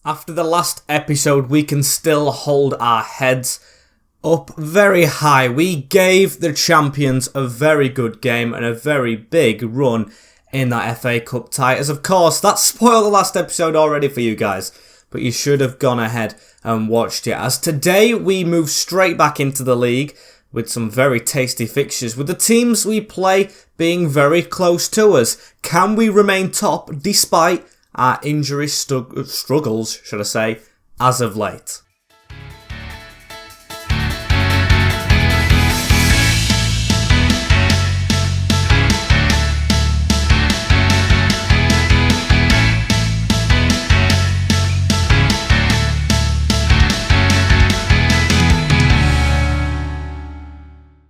After the last episode, we can still hold our heads up very high. We gave the champions a very good game and a very big run in that FA Cup tie. As of course, that spoiled the last episode already for you guys, but you should have gone ahead and watched it. As today, we move straight back into the league with some very tasty fixtures, with the teams we play being very close to us. Can we remain top despite our injury struggles, should I say, as of late?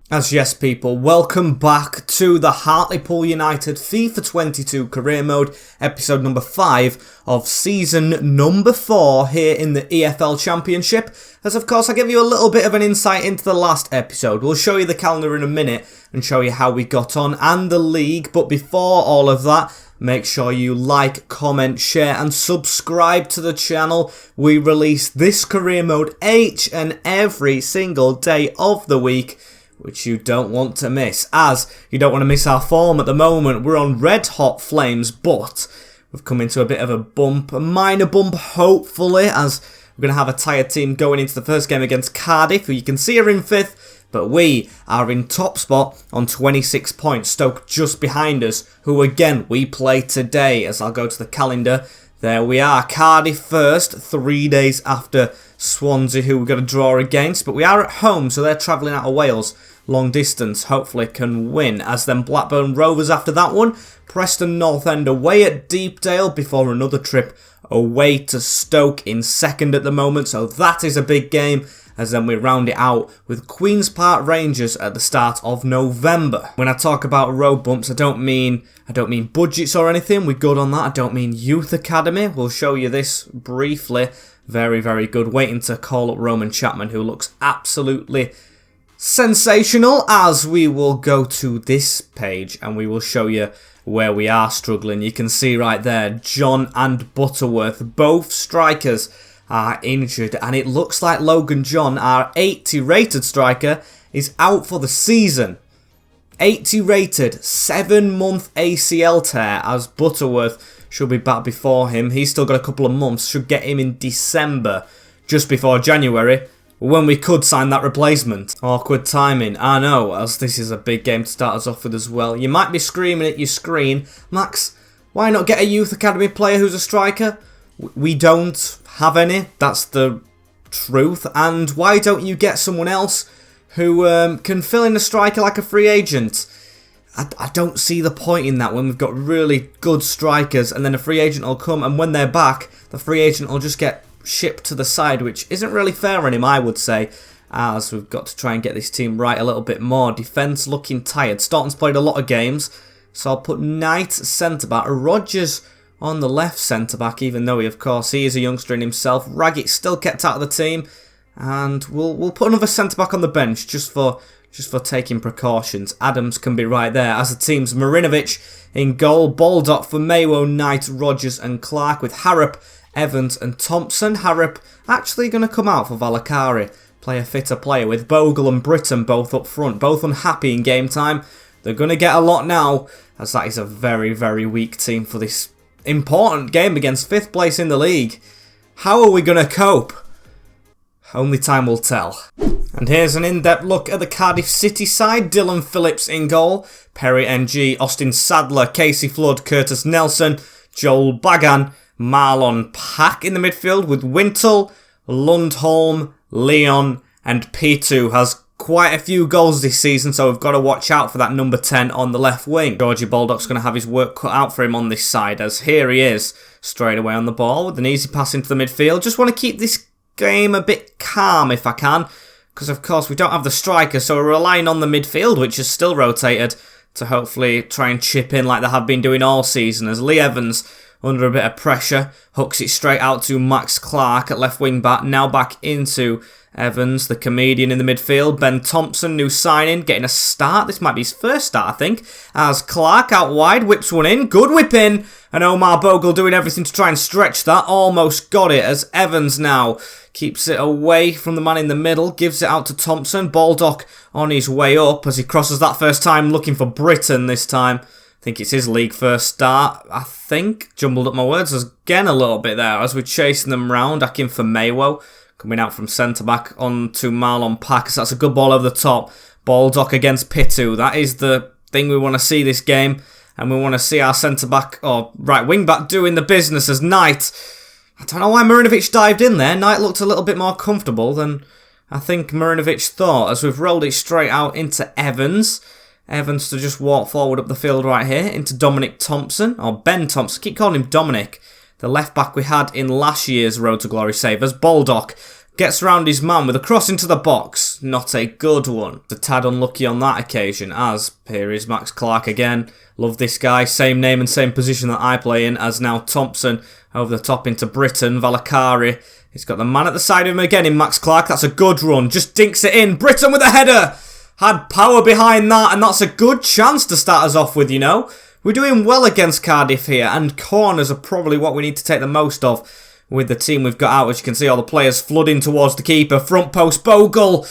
As yes people, welcome back to the Hartlepool United FIFA 22 career mode, episode number 5 of season number 4 here in the EFL Championship. As of course I give you a little bit of an insight into the last episode. We'll show you the calendar in a minute and show you how we got on and the league, but before all of that, make sure you like, comment, share and subscribe to the channel. We release this career mode each and every single day of the week, which you don't want to miss, as you don't want to miss our form at the moment. We're on red hot flames, but we've come into a bit of a bump, a minor bump hopefully, as we're going to have a tired team going into the first game against Cardiff, who you can see are in 5th, but we are in top spot on 26 points, Stoke just behind us, who again we play today. As I'll go to the calendar, there we are, Cardiff first, 3 days after Swansea, who we've got to draw against, but we are at home, so they're travelling out of Wales, long distance, hopefully can win. As then Blackburn Rovers after that one, Preston North End away at Deepdale before another trip away to Stoke in 2nd at the moment, so that is a big game. As then we round it out with Queen's Park Rangers at the start of November. When I talk about road bumps, I don't mean budgets or anything. We're good on that. I don't mean youth academy. We'll show you this briefly. Very, very good. Waiting to call up Roman Chapman, who looks absolutely sensational. As we will go to this page and we will show you where we are struggling. You can see right there, John and Butterworth, both strikers, are injured, and it looks like Logan John, our 80 rated striker, is out for the season. 80 rated, 7-month ACL tear, as Butterworth should be back before him. He's still got a couple of months, should get him in December, just before January, when we could sign that replacement. Awkward timing, I know, as this is a big game to start us off with as well. You might be screaming at your screen, Max, why not get a youth academy player who's a striker? We don't have any, that's the truth. And why don't you get someone else who can fill in a striker like a free agent? I don't see the point in that when we've got really good strikers and then a free agent will come, and when they're back, the free agent will just get shipped to the side, which isn't really fair on him, I would say, as we've got to try and get this team right a little bit more. Defence looking tired. Staunton's played a lot of games, so I'll put Knight centre-back, Rodgers on the left centre-back, even though he is a youngster in himself. Raggett still kept out of the team, and we'll put another centre-back on the bench just for taking precautions. Adams can be right there, as the team's Marinovic in goal, Baldock for Mayo, Knight, Rodgers and Clark, with Harrop, Evans and Thompson. Harrop actually going to come out for Valakari, play a fitter player, with Bogle and Britton both up front, both unhappy in game time. They're going to get a lot now, as that is a very, very weak team for this important game against 5th place in the league. How are we going to cope? Only time will tell. And here's an in-depth look at the Cardiff City side. Dylan Phillips in goal, Perry NG, Austin Sadler, Casey Flood, Curtis Nelson, Joel Bagan, Marlon Pack in the midfield, with Wintle, Lundholm, Leon and P2 has quite a few goals this season, so we've got to watch out for that number 10 on the left wing. Georgie Baldock's going to have his work cut out for him on this side, as here he is, straight away on the ball with an easy pass into the midfield. Just want to keep this game a bit calm if I can, because of course we don't have the striker, so we're relying on the midfield, which is still rotated, to hopefully try and chip in like they have been doing all season, as Lee Evans under a bit of pressure. Hooks it straight out to Max Clark at left wing back. Now back into Evans, the comedian in the midfield. Ben Thompson, new signing, getting a start. This might be his first start, I think. As Clark out wide, whips one in. Good whip in. And Omar Bogle doing everything to try and stretch that. Almost got it as Evans now keeps it away from the man in the middle. Gives it out to Thompson. Baldock on his way up as he crosses that first time, looking for Britain this time. I think it's his league first start, I think. Jumbled up my words again a little bit there as we're chasing them round. Akin for Maywo. Coming out from centre-back on to Marlon Pack. So that's a good ball over the top. Baldock against Pitu. That is the thing we want to see this game. And we want to see our centre-back, or right wing-back, doing the business as Knight. I don't know why Marinovic dived in there. Knight looked a little bit more comfortable than I think Marinovic thought. As we've rolled it straight out into Evans. Evans to just walk forward up the field right here. Into Dominic Thompson, or Ben Thompson. Keep calling him Dominic. The left-back we had in last year's Road to Glory savers. Baldock gets round his man with a cross into the box. Not a good one. A tad unlucky on that occasion, as here is Max Clark again. Love this guy. Same name and same position that I play in, as now Thompson over the top into Britain. Valakari. He's got the man at the side of him again in Max Clark. That's a good run. Just dinks it in. Britain with a header. Had power behind that, and that's a good chance to start us off with, you know. We're doing well against Cardiff here, and corners are probably what we need to take the most of with the team we've got out. As you can see, all the players flooding towards the keeper. Front post, Bogle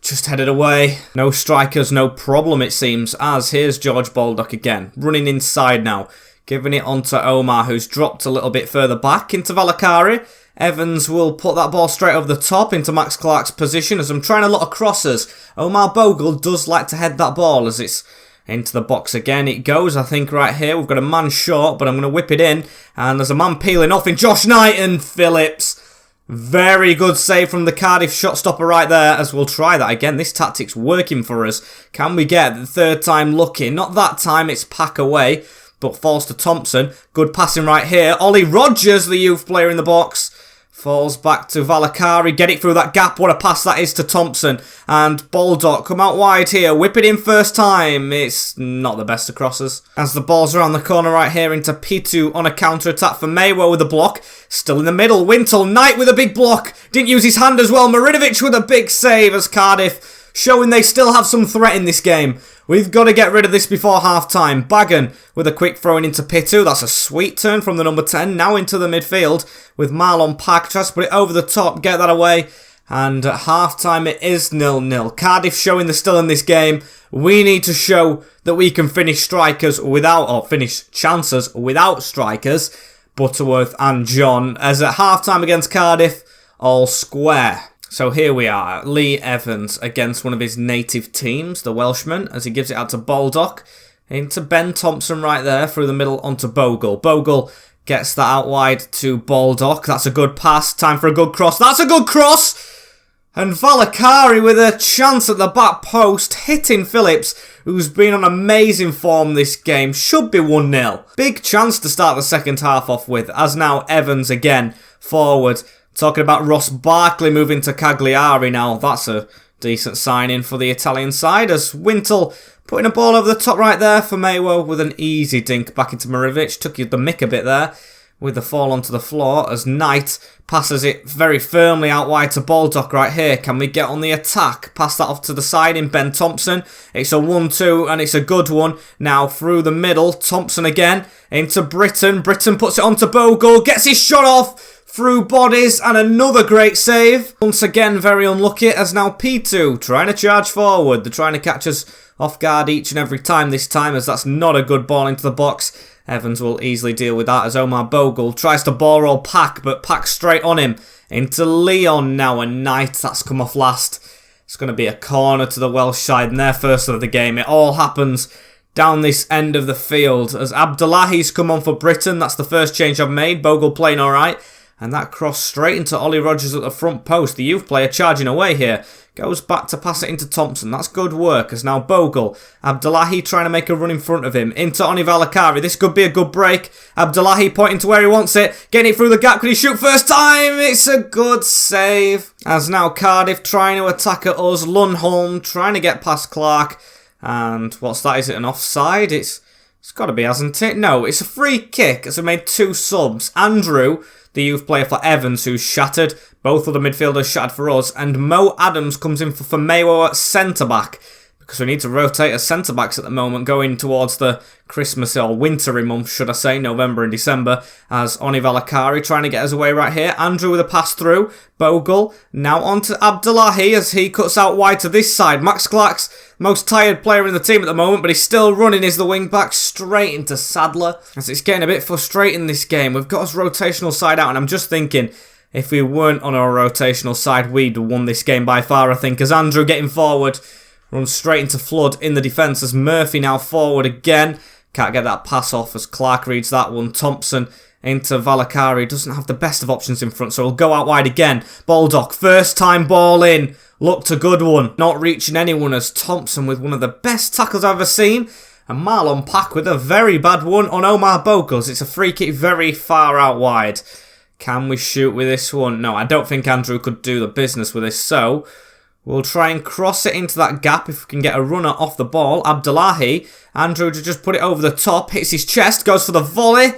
just headed away. No strikers, no problem it seems, as here's George Baldock again, running inside now. Giving it on to Omar, who's dropped a little bit further back into Valakari. Evans will put that ball straight over the top into Max Clark's position as I'm trying a lot of crosses. Omar Bogle does like to head that ball as it's into the box again. It goes, I think, right here. We've got a man short, but I'm going to whip it in. And there's a man peeling off in Josh Knight and Phillips. Very good save from the Cardiff shot stopper right there, as we'll try that again. This tactic's working for us. Can we get the third time lucky? Not that time, it's Pack away, but falls to Thompson. Good passing right here. Ollie Rogers, the youth player in the box. Falls back to Valakari, get it through that gap. What a pass that is to Thompson. And Baldock come out wide here, whip it in first time. It's not the best of crosses. As the ball's around the corner right here into Pitu on a counter-attack for Maywo with a block. Still in the middle, Wintle, Knight with a big block. Didn't use his hand as well. Marinovic with a big save as Cardiff showing they still have some threat in this game. We've got to get rid of this before half-time. Bagan with a quick throw in into Pitu. That's a sweet turn from the number 10. Now into the midfield with Marlon Pack. Tries to put it over the top, get that away. And at half-time it is 0-0. Cardiff showing they're still in this game. We need to show that we can finish strikers without, or finish chances without strikers. Butterworth and John. As at half-time against Cardiff, all square. So here we are, Lee Evans against one of his native teams, the Welshman, as he gives it out to Baldock. Into Ben Thompson right there, through the middle onto Bogle. Bogle gets that out wide to Baldock. That's a good pass, time for a good cross. That's a good cross! And Valakari with a chance at the back post, hitting Phillips, who's been on amazing form this game. Should be 1-0. Big chance to start the second half off with, as now Evans again, forward. Talking about Ross Barkley moving to Cagliari now. That's a decent signing for the Italian side, as Wintle putting a ball over the top right there for Maywo with an easy dink back into Marinovic. Took you the mick a bit there with the fall onto the floor as Knight passes it very firmly out wide to Baldock right here. Can we get on the attack? Pass that off to the side in Ben Thompson. It's a 1-2 and it's a good one. Now through the middle, Thompson again into Britain. Britain puts it onto Bogle, gets his shot off. Through bodies, and another great save. Once again, very unlucky, as now P2 trying to charge forward. They're trying to catch us off guard each and every time this time, as that's not a good ball into the box. Evans will easily deal with that, as Omar Bogle tries to ball roll Pack, but Pack straight on him. Into Leon now, and Knight, that's come off last. It's going to be a corner to the Welsh side, and their first of the game. It all happens down this end of the field, as Abdullahi's come on for Britain. That's the first change I've made. Bogle playing alright. And that cross straight into Ollie Rogers at the front post. The youth player charging away here. Goes back to pass it into Thompson. That's good work, as now Bogle. Abdullahi trying to make a run in front of him. Into Oni Valakari. This could be a good break. Abdullahi pointing to where he wants it. Getting it through the gap. Could he shoot first time? It's a good save. As now Cardiff trying to attack at us. Lundholm trying to get past Clark. And what's that? Is it an offside? It's It's got to be, hasn't it? No, it's a free kick as we made 2 subs. Andrew, the youth player for Evans, who's shattered. Both of the midfielders shattered for us. And Mo Adams comes in for Mayo at centre-back. Because we need to rotate as centre-backs at the moment, going towards the Christmas or wintry month, should I say, November and December, as Oni Valakari trying to get us away right here. Andrew with a pass through. Bogle now on to Abdullahi as he cuts out wide to this side. Max Clark's most tired player in the team at the moment, but he's still running as the wing-back straight into Sadler. As it's getting a bit frustrating this game. We've got us rotational side out, and I'm just thinking, if we weren't on our rotational side, we'd have won this game by far, I think, as Andrew getting forward. Runs straight into Flood in the defence as Murphy now forward again. Can't get that pass off as Clark reads that one. Thompson into Valakari. Doesn't have the best of options in front, so he'll go out wide again. Baldock, first time ball in. Looked a good one. Not reaching anyone as Thompson with one of the best tackles I've ever seen. And Marlon Pack with a very bad one on Omar Bogles. It's a free kick very far out wide. Can we shoot with this one? No, I don't think Andrew could do the business with this, so we'll try and cross it into that gap if we can get a runner off the ball. Abdullahi. Andrew to just put it over the top. Hits his chest. Goes for the volley.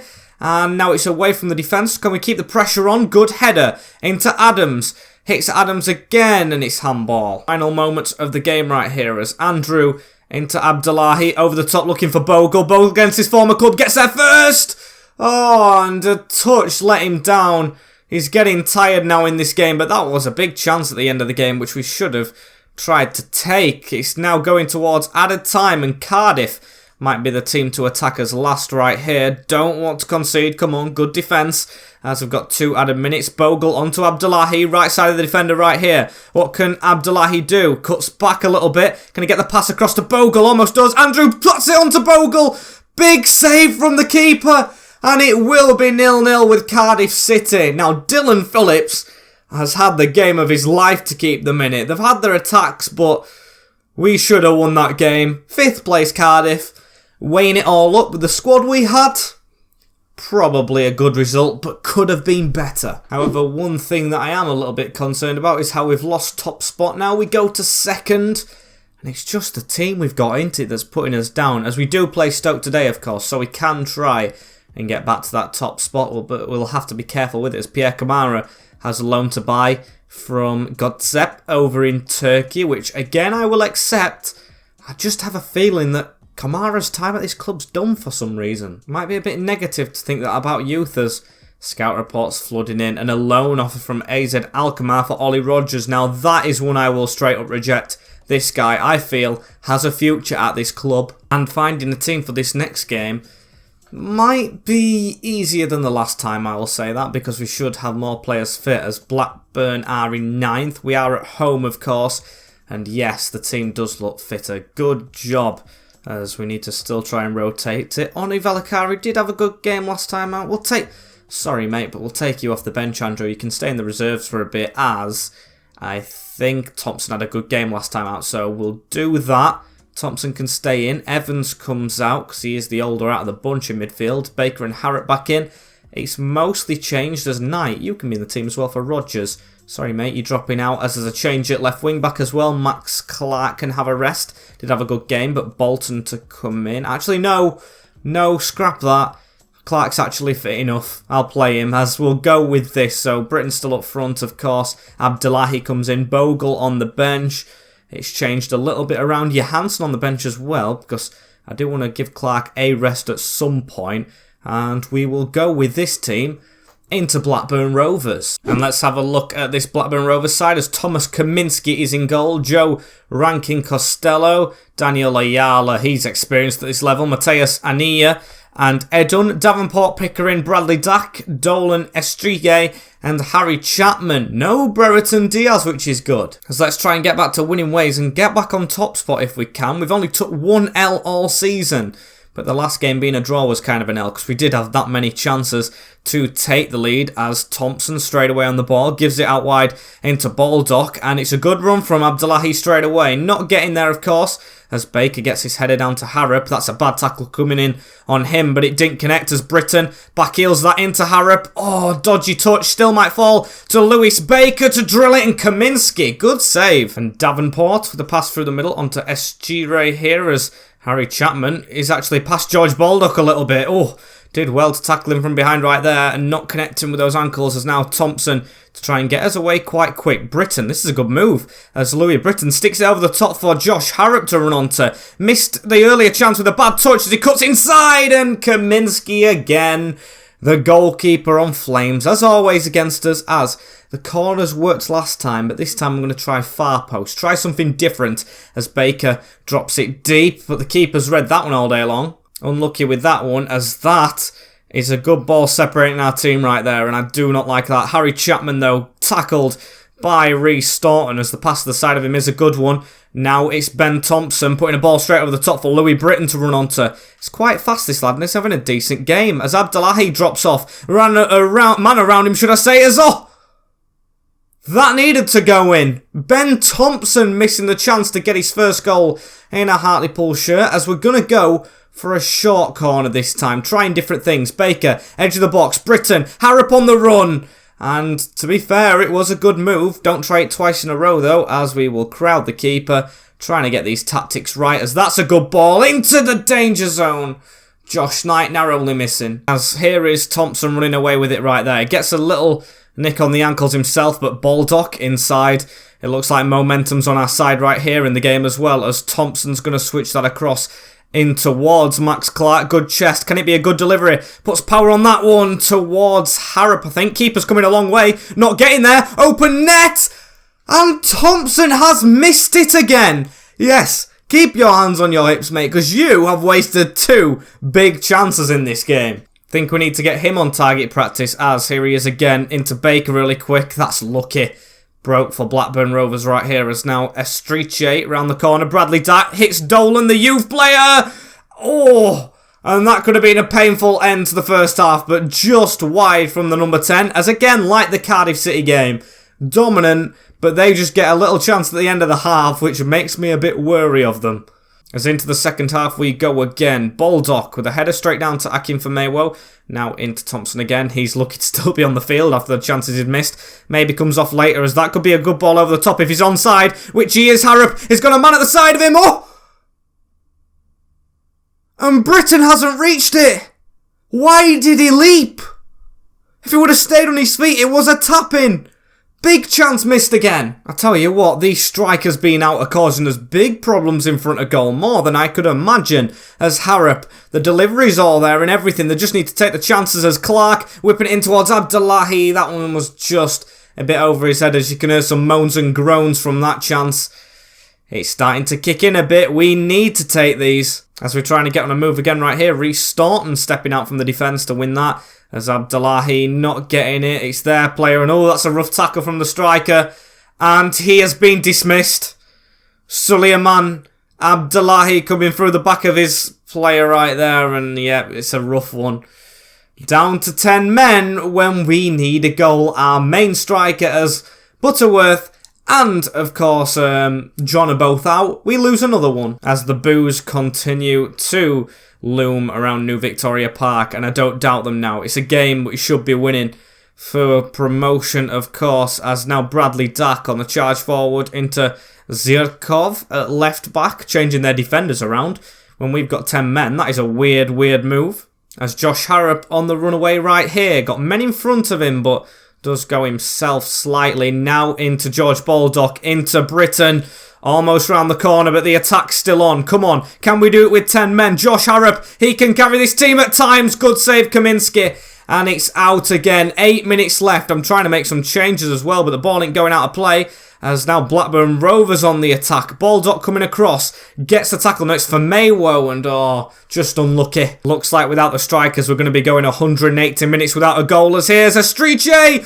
And now it's away from the defence. Can we keep the pressure on? Good header into Adams. Hits Adams again and it's handball. Final moments of the game right here as Andrew into Abdullahi. Over the top looking for Bogle. Bogle against his former club. Gets there first. Oh, and a touch let him down. He's getting tired now in this game, but that was a big chance at the end of the game, which we should have tried to take. It's now going towards added time, and Cardiff might be the team to attack us last right here. Don't want to concede. Come on, good defence, as we've got 2 added minutes. Bogle onto Abdullahi, right side of the defender right here. What can Abdullahi do? Cuts back a little bit. Can he get the pass across to Bogle? Almost does. Andrew puts it onto Bogle. Big save from the keeper. And it will be 0-0 with Cardiff City. Now, Dylan Phillips has had the game of his life to keep them in it. They've had their attacks, but we should have won that game. 5th place Cardiff. Weighing it all up with the squad we had, probably a good result, but could have been better. However, one thing that I am a little bit concerned about is how we've lost top spot. Now we go to 2nd. And it's just the team we've got into it that's putting us down. As we do play Stoke today, of course, so we can try and get back to that top spot, but we'll have to be careful with it as Pierre Kamara has a loan to buy from Godzep over in Turkey, which again I will accept. I just have a feeling that Kamara's time at this club's done for some reason. Might be a bit negative to think that about youth as scout reports flooding in, and a loan offer from AZ Alkmaar for Ollie Rogers. Now that is one I will straight up reject. This guy, I feel, has a future at this club, and finding a team for this next game might be easier than the last time, I will say that, because we should have more players fit as Blackburn are in 9th. We are at home, of course, and yes, the team does look fitter. Good job, as we need to still try and rotate it. Oni Valakari did have a good game last time out. We'll take... Sorry, mate, but we'll take you off the bench, Andrew. You can stay in the reserves for a bit, as I think Thompson had a good game last time out, so we'll do that. Thompson can stay in. Evans comes out because he is the older out of the bunch in midfield. Baker and Harrop back in. It's mostly changed as Knight. You can be in the team as well for Rogers. Sorry, mate, you're dropping out as there's a change at left wing back as well. Max Clark can have a rest. Did have a good game, but Bolton to come in. Actually, no, scrap that. Clark's actually fit enough. I'll play him as we'll go with this. So Britain's still up front, of course. Abdullahi comes in. Bogle on the bench. It's changed a little bit around. Johansson on the bench as well, because I do want to give Clark a rest at some point. And we will go with this team into Blackburn Rovers. And let's have a look at this Blackburn Rovers side as Thomas Kaminski is in goal. Joe Rankin Costello. Daniel Ayala, he's experienced at this level. Mateus Ania and Edun. Davenport, Pickering, Bradley Dack, Dolan Estrigue and Harry Chapman. No Brereton Diaz, which is good. So let's try and get back to winning ways and get back on top spot if we can. We've only took 1 L all season, but the last game being a draw was kind of an L because we did have that many chances to take the lead as Thompson straight away on the ball gives it out wide into Baldock, and it's a good run from Abdullahi straight away. Not getting there, of course, as Baker gets his header down to Harrop. That's a bad tackle coming in on him, but it didn't connect as Britton backheels that into Harrop. Oh, dodgy touch. Still might fall to Lewis Baker to drill it, and Kaminski. Good save. And Davenport with the pass through the middle onto Esgire here as Harry Chapman is actually past George Baldock a little bit. Oh, did well to tackle him from behind right there and not connect him with those ankles as now Thompson to try and get us away quite quick. Britton, this is a good move as Louis Britton sticks it over the top for Josh Harrop to run onto. Missed the earlier chance with a bad touch as he cuts inside, and Kaminski again. The goalkeeper on flames, as always against us, as the corners worked last time, but this time I'm going to try far post. Try something different as Baker drops it deep, but the keeper's read that one all day long. Unlucky with that one, as that is a good ball separating our team right there, and I do not like that. Harry Chapman, though, tackled by Rhys Staunton as the pass to the side of him is a good one. Now it's Ben Thompson putting a ball straight over the top for Louis Britton to run onto. It's quite fast, this lad, and he's having a decent game as Abdullahi drops off. Man around him, should I say, as that needed to go in. Ben Thompson missing the chance to get his first goal in a Hartlepool shirt as we're going to go for a short corner this time. Trying different things. Baker, edge of the box. Britton, Harrop on the run. And to be fair, it was a good move. Don't try it twice in a row though, as we will crowd the keeper. Trying to get these tactics right, as that's a good ball into the danger zone. Josh Knight narrowly missing. As here is Thompson running away with it right there. Gets a little nick on the ankles himself, but Baldock inside. It looks like momentum's on our side right here in the game as well, as Thompson's going to switch that across in towards Max Clark. Good chest. Can it be a good delivery? Puts power on that one towards Harrop, I think. Keeper's coming a long way. Not getting there. Open net. And Thompson has missed it again. Yes, keep your hands on your hips, mate, because you have wasted 2 big chances in this game. Think we need to get him on target practice, as here he is again into Baker really quick. That's lucky. Broke for Blackburn Rovers right here as now Estriche round the corner. Bradley Dack hits Dolan, the youth player. Oh, and that could have been a painful end to the first half, but just wide from the number 10, as again, like the Cardiff City game, dominant, but they just get a little chance at the end of the half, which makes me a bit wary of them. As into the second half we go again. Baldock with a header straight down to Akinfenmewo. Now into Thompson again. He's lucky to still be on the field after the chances he'd missed. Maybe comes off later, as that could be a good ball over the top if he's onside, which he is. Harrop has got a man at the side of him. Oh! And Britton hasn't reached it. Why did he leap? If he would have stayed on his feet, it was a tap-in. Big chance missed again. I tell you what, these strikers being out are causing us big problems in front of goal, more than I could imagine. As Harrop, the delivery's all there and everything, they just need to take the chances. As Clark whipping it in towards Abdullahi, that one was just a bit over his head, as you can hear some moans and groans from that chance. It's starting to kick in a bit. We need to take these. As we're trying to get on a move again right here, Rhys Staunton stepping out from the defence to win that. As Abdullahi not getting it. It's their player, and oh, that's a rough tackle from the striker. And he has been dismissed. Suleiman Abdullahi coming through the back of his player right there, and yeah, it's a rough one. Down to 10 men when we need a goal. Our main striker as Butterworth and, of course, John are both out. We lose another one as the boos continue to loom around New Victoria Park, and I don't doubt them now. It's a game we should be winning for promotion, of course, as now Bradley Dack on the charge forward into Zirkov at left back, changing their defenders around when we've got 10 men. That is a weird move. As Josh Harrop on the runaway right here, got men in front of him, but does go himself slightly. Now into George Baldock, into Britton. Almost round the corner, but the attack's still on. Come on, can we do it with 10 men? Josh Harrop, he can carry this team at times. Good save, Kaminski. And it's out again. 8 minutes left. I'm trying to make some changes as well, but the ball ain't going out of play. As now Blackburn Rovers on the attack. Baldock coming across. Gets the tackle. Now it's for Maywo, and oh, just unlucky. Looks like without the strikers, we're going to be going 180 minutes without a goal. As here's Estriche.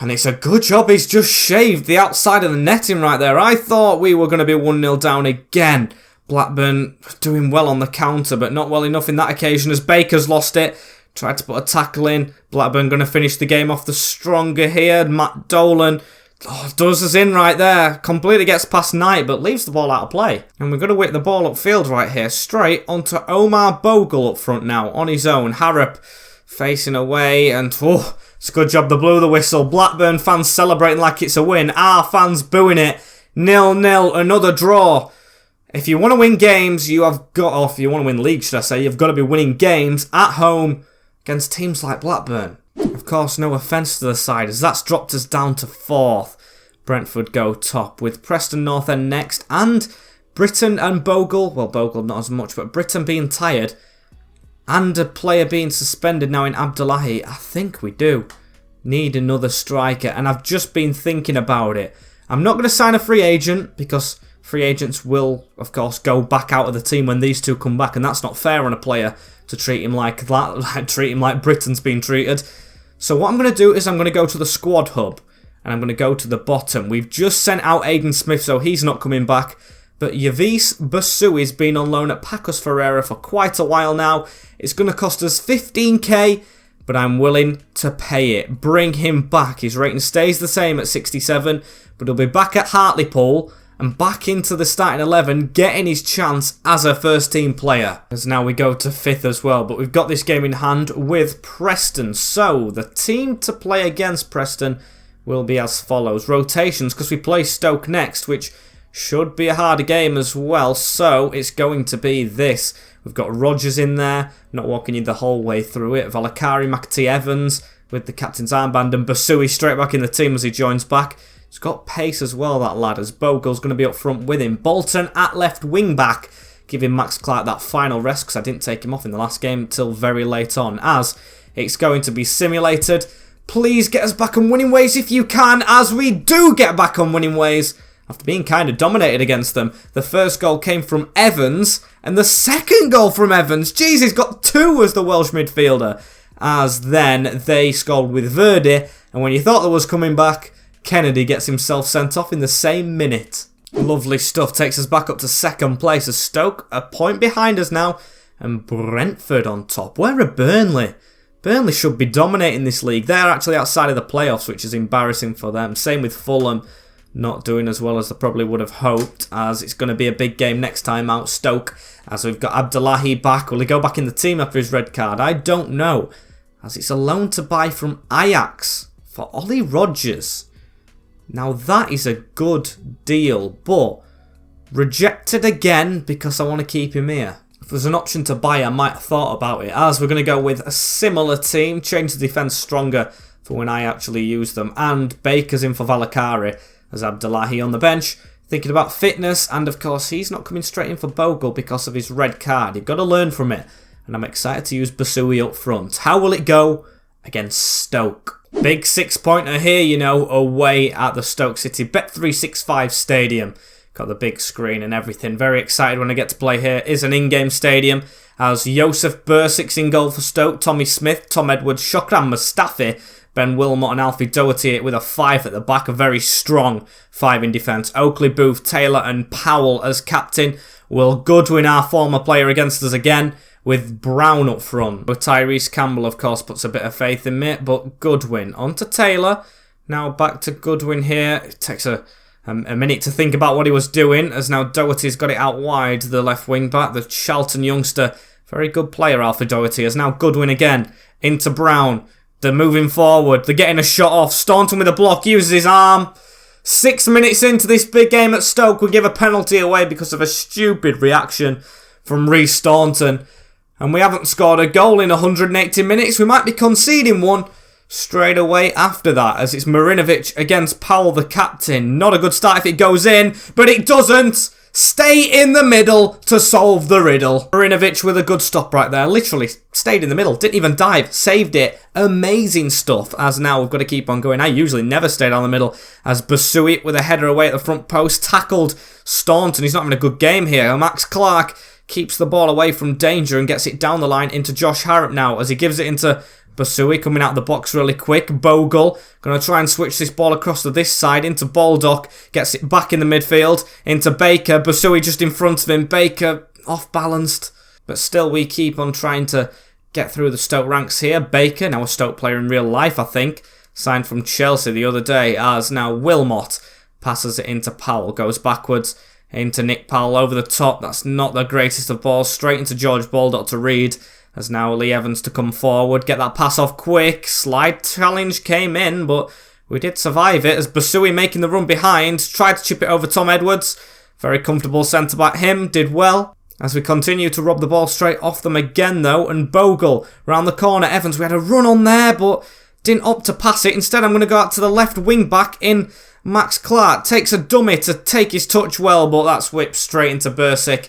And it's a good job he's just shaved the outside of the netting right there. I thought we were going to be 1-0 down again. Blackburn doing well on the counter, but not well enough in that occasion as Baker's lost it. Tried to put a tackle in. Blackburn going to finish the game off the stronger here. Matt Dolan does us in right there. Completely gets past Knight, but leaves the ball out of play. And we're going to whip the ball upfield right here. Straight onto Omar Bogle up front now on his own. Harrop facing away, and oh, it's a good job they blew the whistle. Blackburn fans celebrating like it's a win. Our fans booing it. 0-0, another draw If you want to win games, you have got, or if you want to win leagues, should I say, you've got to be winning games at home against teams like Blackburn. Of course, no offence to the side, as that's dropped us down to 4th. Brentford go top, with Preston North End next, and Britton and Bogle, well, Bogle not as much, but Britton being tired, and a player being suspended now in Abdullahi. I think we do need another striker, and I've just been thinking about it. I'm not going to sign a free agent, because free agents will, of course, go back out of the team when these two come back, and that's not fair on a player to treat him like that, treat him like Britton's been treated. So what I'm going to do is I'm going to go to the squad hub, and I'm going to go to the bottom. We've just sent out Aidan Smith, so he's not coming back. But Yavis Basui's been on loan at Pacos Ferreira for quite a while now. It's going to cost us 15k, but I'm willing to pay it. Bring him back. His rating stays the same at 67, but he'll be back at Hartlepool and back into the starting 11, getting his chance as a first-team player. As now we go to 5th as well, but we've got this game in hand with Preston. So, the team to play against Preston will be as follows. Rotations, because we play Stoke next, which should be a harder game as well. So, it's going to be this. We've got Rodgers in there, not walking you the whole way through it. Valakari, McAtee, Evans with the captain's armband, and Basui straight back in the team as he joins back. He's got pace as well, that lad, as Bogle's going to be up front with him. Bolton at left wing back, giving Max Clark that final rest, because I didn't take him off in the last game until very late on, as it's going to be simulated. Please get us back on winning ways if you can, as we do get back on winning ways after being kind of dominated against them. The first goal came from Evans, and the second goal from Evans, jeez, he's got 2 as the Welsh midfielder, as then they scored with Verdi, and when you thought that was coming back, Kennedy gets himself sent off in the same minute. Lovely stuff, takes us back up to 2nd place as Stoke a point behind us now, and Brentford on top. Where are Burnley? Burnley should be dominating this league. They're actually outside of the playoffs, which is embarrassing for them. Same with Fulham, not doing as well as they probably would have hoped, as it's going to be a big game next time out. Stoke, as we've got Abdullahi back. Will he go back in the team after his red card? I don't know, as it's a loan to buy from Ajax for Ollie Rodgers. Now that is a good deal, but rejected again because I want to keep him here. If there's an option to buy, I might have thought about it, as we're going to go with a similar team, change the defence stronger for when I actually use them, and Baker's in for Valakari as Abdullahi on the bench, thinking about fitness, and of course he's not coming straight in for Bogle because of his red card. You've got to learn from it, and I'm excited to use Basui up front. How will it go against Stoke? Big 6-pointer here, you know, away at the Stoke City Bet365 Stadium. Got the big screen and everything. Very excited when I get to play here. Is an in-game stadium, as Josef Bursic's in goal for Stoke, Tommy Smith, Tom Edwards, Shokran Mustafi, Ben Wilmot and Alfie Doherty with a 5 at the back. A very strong 5 in defence. Oakley, Booth, Taylor and Powell as captain. Will Goodwin, our former player, against us again, with Brown up front. But Tyrese Campbell, of course, puts a bit of faith in me. But Goodwin on to Taylor. Now back to Goodwin here. It takes a minute to think about what he was doing, as now Doherty's got it out wide, the left wing back, the Charlton youngster. Very good player, Alfie Doherty, as now Goodwin again into Brown. They're moving forward. They're getting a shot off. Staunton with a block, uses his arm. 6 minutes into this big game at Stoke, we give a penalty away because of a stupid reaction from Rhys Staunton. And we haven't scored a goal in 180 minutes. We might be conceding one straight away after that, as it's Marinovic against Powell, the captain. Not a good start if it goes in, but it doesn't. Stay in the middle to solve the riddle. Marinovic with a good stop right there. Literally stayed in the middle. Didn't even dive. Saved it. Amazing stuff. As now we've got to keep on going. I usually never stay down the middle. As Basui with a header away at the front post. Tackled Staunton. He's not having a good game here. Max Clark keeps the ball away from danger and gets it down the line into Josh Harrop now, as he gives it into Basui, coming out of the box really quick. Bogle going to try and switch this ball across to this side into Baldock. Gets it back in the midfield into Baker. Basui just in front of him. Baker off-balanced. But still we keep on trying to get through the Stoke ranks here. Baker, now a Stoke player in real life, I think. Signed from Chelsea the other day, as now Wilmot passes it into Powell. Goes backwards into Nick Powell over the top. That's not the greatest of balls. Straight into George Baldock to Reed. As now Lee Evans to come forward, get that pass off quick. Slide challenge came in, but we did survive it, as Basui making the run behind. Tried to chip it over Tom Edwards. Very comfortable centre-back him, did well. As we continue to rob the ball straight off them again though, and Bogle round the corner. Evans, we had a run on there, but didn't opt to pass it. Instead, I'm going to go out to the left wing-back in Max Clark. Takes a dummy to take his touch well, but that's whipped straight into Bursic.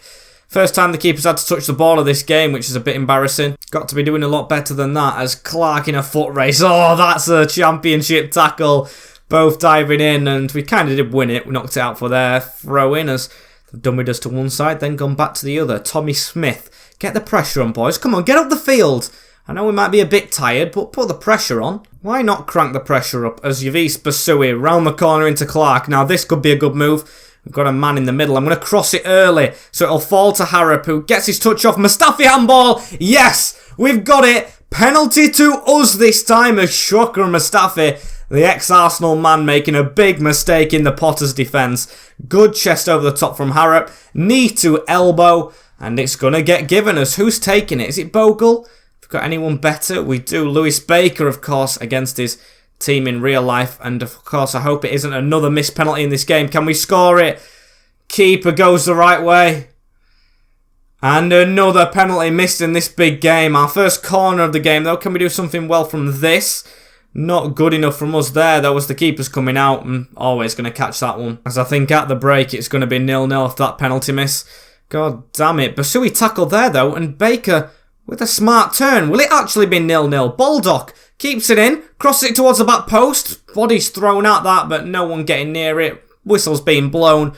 First time the keeper's had to touch the ball of this game, which is a bit embarrassing. Got to be doing a lot better than that as Clark in a foot race. Oh, that's a championship tackle. Both diving in, and we kind of did win it. We knocked it out for their throw-in as the dummy does to one side, then gone back to the other. Tommy Smith. Get the pressure on, boys. Come on, get up the field. I know we might be a bit tired, but put the pressure on. Why not crank the pressure up as Yavis Basui round the corner into Clark. Now, this could be a good move. We've got a man in the middle. I'm going to cross it early, so it'll fall to Harrop, who gets his touch off. Mustafi handball. Yes, we've got it. Penalty to us this time as Shocker Mustafi, the ex-Arsenal man, making a big mistake in the Potters' defence. Good chest over the top from Harrop. Knee to elbow, and it's going to get given us. Who's taking it? Is it Bogle? If we've got anyone better, we do. Lewis Baker, of course, against his team in real life, and of course I hope it isn't another missed penalty in this game. Can we score it? Keeper goes the right way, and another penalty missed in this big game. Our first corner of the game though. Can we do something well from this? Not good enough from us there though, as the keeper's coming out, and always going to catch that one, as I think at the break it's going to be 0-0 if that penalty miss. God damn it. Basui tackled there though, and Baker with a smart turn. Will it actually be 0-0? Baldock keeps it in, crosses it towards the back post. Body's thrown at that, but no one getting near it. Whistle's being blown.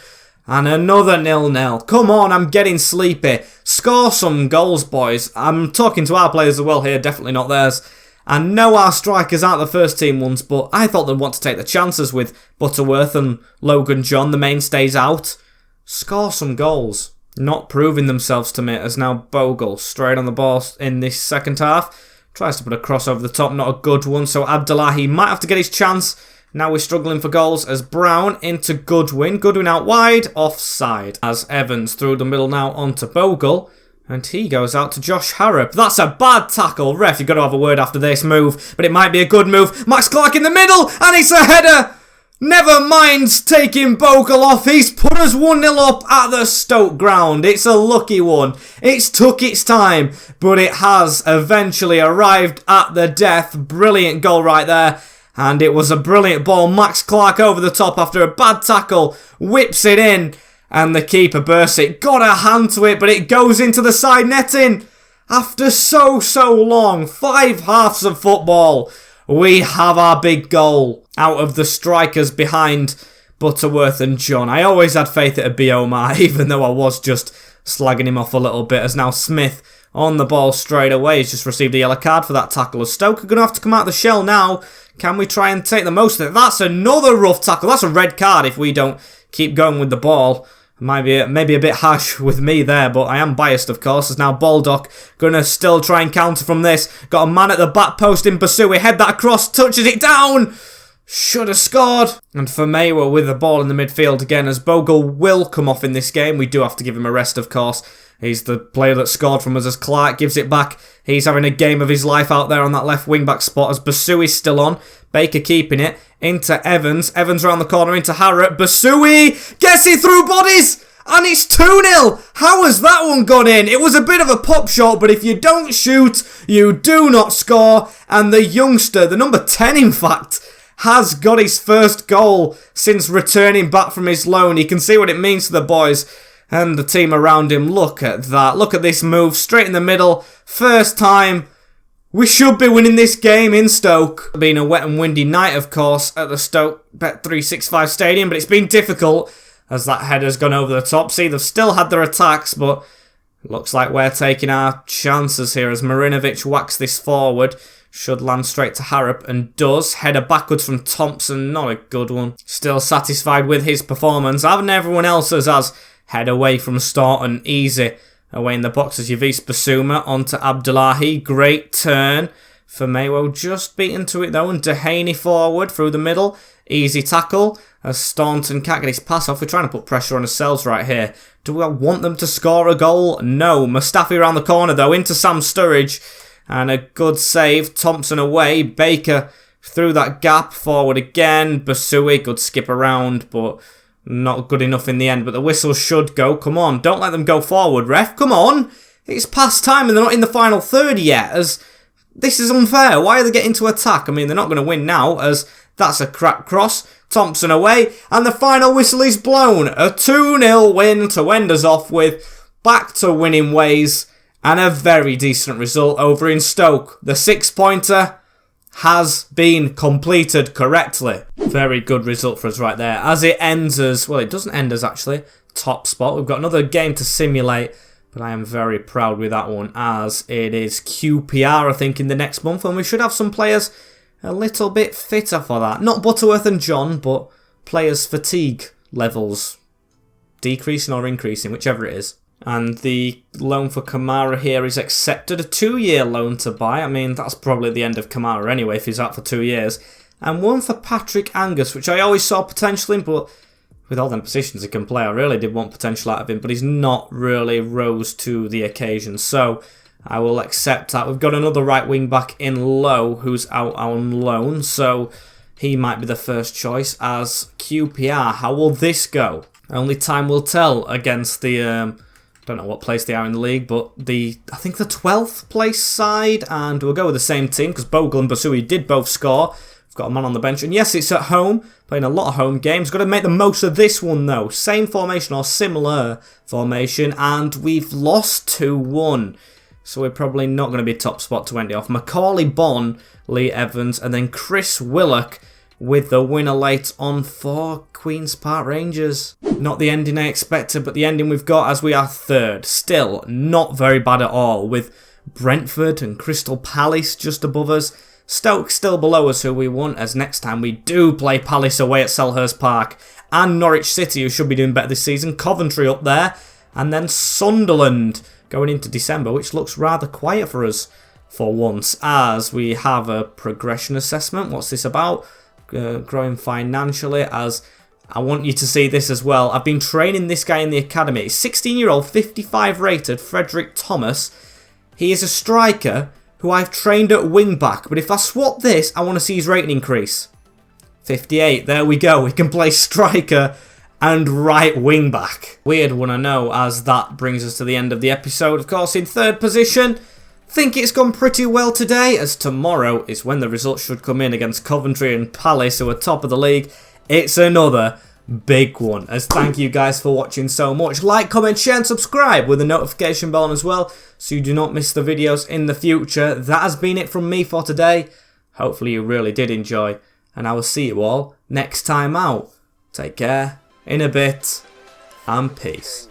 And another 0-0. Come on, I'm getting sleepy. Score some goals, boys. I'm talking to our players as well here, definitely not theirs. And no, our strikers aren't the first team ones, but I thought they'd want to take the chances with Butterworth and Logan John, the mainstays, out. Score some goals. Not proving themselves to me, as now Bogle straight on the ball in this second half. Tries to put a cross over the top, not a good one, so Abdullahi might have to get his chance. Now we're struggling for goals as Brown into Goodwin. Goodwin out wide, offside. As Evans through the middle now onto Bogle. And he goes out to Josh Harrop. That's a bad tackle. Ref, you've got to have a word after this move. But it might be a good move. Max Clark in the middle, and it's a header. Never mind taking Bogle off. He's put us 1-0 up at the Stoke ground. It's a lucky one. It's took its time, but it has eventually arrived at the death. Brilliant goal right there. And it was a brilliant ball. Max Clark over the top after a bad tackle. Whips it in. And the keeper bursts it. Got a hand to it, but it goes into the side netting. After so long, 5 halves of football, we have our big goal out of the strikers behind Butterworth and John. I always had faith it'd be Omar, even though I was just slagging him off a little bit, as now Smith on the ball straight away. He's just received a yellow card for that tackle. As Stoke are going to have to come out of the shell now. Can we try and take the most of it? That's another rough tackle. That's a red card if we don't keep going with the ball. Maybe a bit harsh with me there, but I am biased, of course, as now Baldock going to still try and counter from this. Got a man at the back post in Basui. Head that across, touches it down. Should have scored. And Famewa with the ball in the midfield again, as Bogle will come off in this game. We do have to give him a rest, of course. He's the player that scored from us, as Clark gives it back. He's having a game of his life out there on that left wing-back spot, as Basui's still on. Baker keeping it into Evans. Evans around the corner into Harrop. Basui gets it through bodies, and it's 2-0. How has that one gone in? It was a bit of a pop shot, but if you don't shoot, you do not score. And the youngster, the number 10 in fact, has got his first goal since returning back from his loan. You can see what it means to the boys and the team around him. Look at that. Look at this move. Straight in the middle. First time. We should be winning this game in Stoke. Been a wet and windy night, of course, at the Stoke Bet365 Stadium, but it's been difficult as that header's gone over the top. See, they've still had their attacks, but looks like we're taking our chances here as Marinovic whacks this forward. Should land straight to Harrop, and does. Header backwards from Thompson, not a good one. Still satisfied with his performance. Having everyone else's as head away from Staunton, easy. Away in the box as Yavis Basuma onto Abdullahi. Great turn. Famewo just beaten to it though, and Dehaney forward through the middle. Easy tackle as Staunton can't get his pass off. We're trying to put pressure on ourselves right here. Do we want them to score a goal? No. Mustafi around the corner though, into Sam Sturridge. And a good save. Thompson away. Baker through that gap. Forward again. Basui, good skip around, but Not good enough in the end, but the whistle should go. Come on, don't let them go forward, ref. Come on. It's past time and they're not in the final third yet, as this is unfair. Why are they getting to attack? I mean, they're not going to win now, as that's a crack cross. Thompson away, and the final whistle is blown. A 2-0 win to end us off with, back to winning ways, and a very decent result over in Stoke. The 6-pointer has been completed correctly. Very good result for us right there. As it ends us, well, it doesn't end us actually, top spot. We've got another game to simulate, but I am very proud with that one, as it is QPR, I think, in the next month, and we should have some players a little bit fitter for that. Not Butterworth and John, but players' fatigue levels decreasing or increasing, whichever it is. And the loan for Kamara here is accepted. A 2-year loan to buy. I mean, that's probably the end of Kamara anyway if he's out for 2 years. And one for Patrick Angus, which I always saw potential in, but with all them positions he can play, I really did want potential out of him, but he's not really rose to the occasion. So I will accept that. We've got another right wing back in Lowe who's out on loan, so he might be the first choice as QPR. How will this go? Only time will tell against the, don't know what place they are in the league, but I think the 12th place side, and we'll go with the same team because Bogle and Basui did both score. We've got a man on the bench, and yes, it's at home, playing a lot of home games. Got to make the most of this one though. Same formation or similar formation, and we've lost 2-1. So we're probably not going to be top spot to end it off. Macaulay Bonne, Lee Evans, and then Chris Willock with the winner late on for Queen's Park Rangers. Not the ending I expected, but the ending we've got as we are third. Still not very bad at all, with Brentford and Crystal Palace just above us. Stoke still below us, who we want, as next time we do play Palace away at Selhurst Park. And Norwich City, who should be doing better this season. Coventry up there. And then Sunderland going into December, which looks rather quiet for us for once, as we have a progression assessment. What's this about? Growing financially, as I want you to see this as well. I've been training this guy in the academy. 16-year-old, 55 rated, Frederick Thomas. He is a striker who I've trained at wing-back, but if I swap this, I want to see his rating increase. 58, there we go. We can play striker and right wing back. Weird one, I know, as that brings us to the end of the episode. Of course, in third position, think it's gone pretty well today, as tomorrow is when the results should come in against Coventry and Palace, who are top of the league. It's another big one, as thank you guys for watching so much. Like, comment, share and subscribe with the notification bell on as well, so you do not miss the videos in the future. That has been it from me for today. Hopefully you really did enjoy, and I will see you all next time out. Take care, in a bit, and peace.